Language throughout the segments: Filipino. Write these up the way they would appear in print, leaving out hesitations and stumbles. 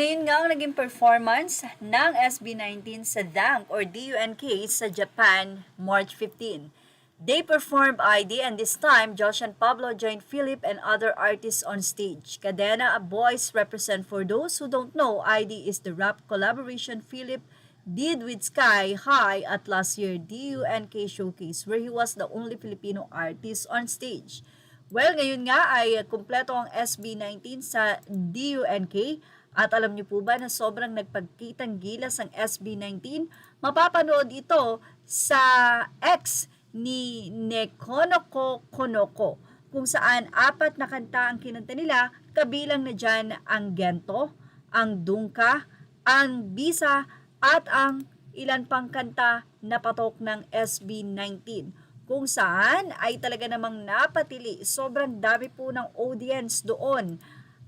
Ngayon nga ang naging performance ng SB19 sa DUNK or DUNK sa Japan, March 15. They performed ID and this time, Josh and Pablo joined Philip and other artists on stage. Cadena, a voice represent for those who don't know, ID is the rap collaboration Philip did with Sky High at last year DUNK Showcase where he was the only Filipino artist on stage. Well, ngayon nga ay kumpleto ang SB19 sa DUNK at alam niyo po ba na sobrang nagpagkitang gilas ang SB19? Mapapanood ito sa X ni Nekonoko Konoko kung saan 4 na kanta ang kinanta nila, kabilang na dyan ang Gento, ang Dungka, ang Bisa at ang ilan pang kanta na patok ng SB19 kung saan ay talaga namang napatili. Sobrang dami po ng audience doon.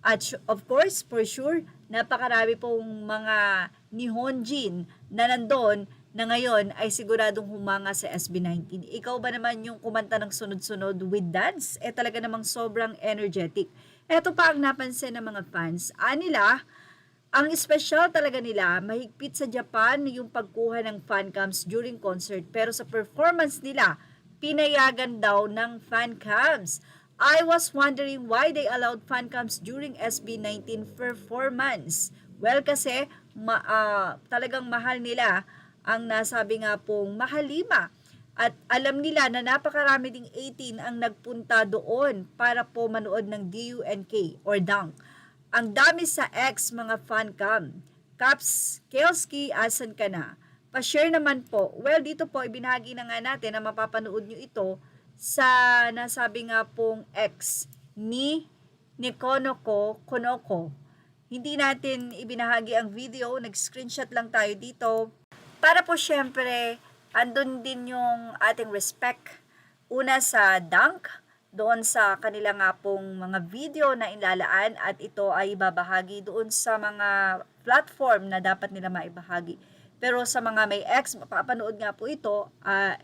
At of course, for sure, napakarami pong mga Nihonjin na nandun na ngayon ay siguradong humanga sa SB19. Ikaw ba naman yung kumanta ng sunod-sunod with dance? Talaga namang sobrang energetic. Ito pa ang napansin ng mga fans. Nila, ang espesyal talaga nila, mahigpit sa Japan yung pagkuha ng fan cams during concert. Pero sa performance nila, pinayagan daw ng fan cams. I was wondering why they allowed fan cams during SB19 performance. Well, kasi talagang mahal nila ang nasabi nga pong mahalima. At alam nila na napakarami ding 18 ang nagpunta doon para po manood ng DUNK or DUNK. Ang dami sa X mga fan cam. Caps, Kelski, asan ka na? Pa-share naman po. Well, dito po, ibinahagi na nga natin na mapapanood nyo ito sa nasabi nga pong X ni Nekonoko Konoko. Hindi natin ibinahagi ang video, nag-screenshot lang tayo dito. Para po syempre, andun din yung ating respect. Una sa DUNK, doon sa kanila nga pong mga video na ilalaan at ito ay ibabahagi doon sa mga platform na dapat nila maibahagi. Pero sa mga may X, mapapanood nga po ito,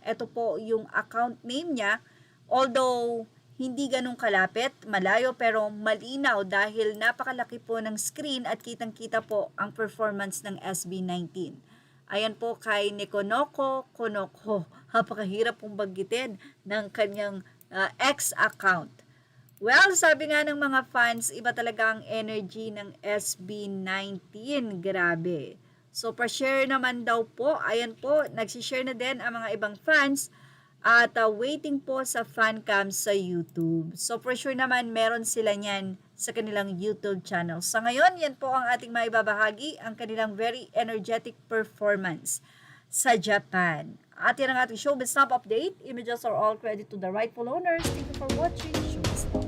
ito po yung account name niya. Although, hindi ganun kalapit, malayo, pero malinaw dahil napakalaki po ng screen at kitang-kita po ang performance ng SB19. Ayan po kay Nekonoko Konoko. Napakahirap pong banggitin ng kanyang X account. Well, sabi nga ng mga fans, iba talaga ang energy ng SB19. Grabe. So, pa-share naman daw po. Ayan po, nagsishare na din ang mga ibang fans at waiting po sa fan cam sa YouTube. So, for sure naman, meron sila niyan sa kanilang YouTube channel. Sa ngayon, yan po ang ating maibabahagi, ang kanilang very energetic performance sa Japan. At yan ang ating Showbiz Snap Update. Images are all credit to the rightful owners. Thank you for watching Showbiz Snap.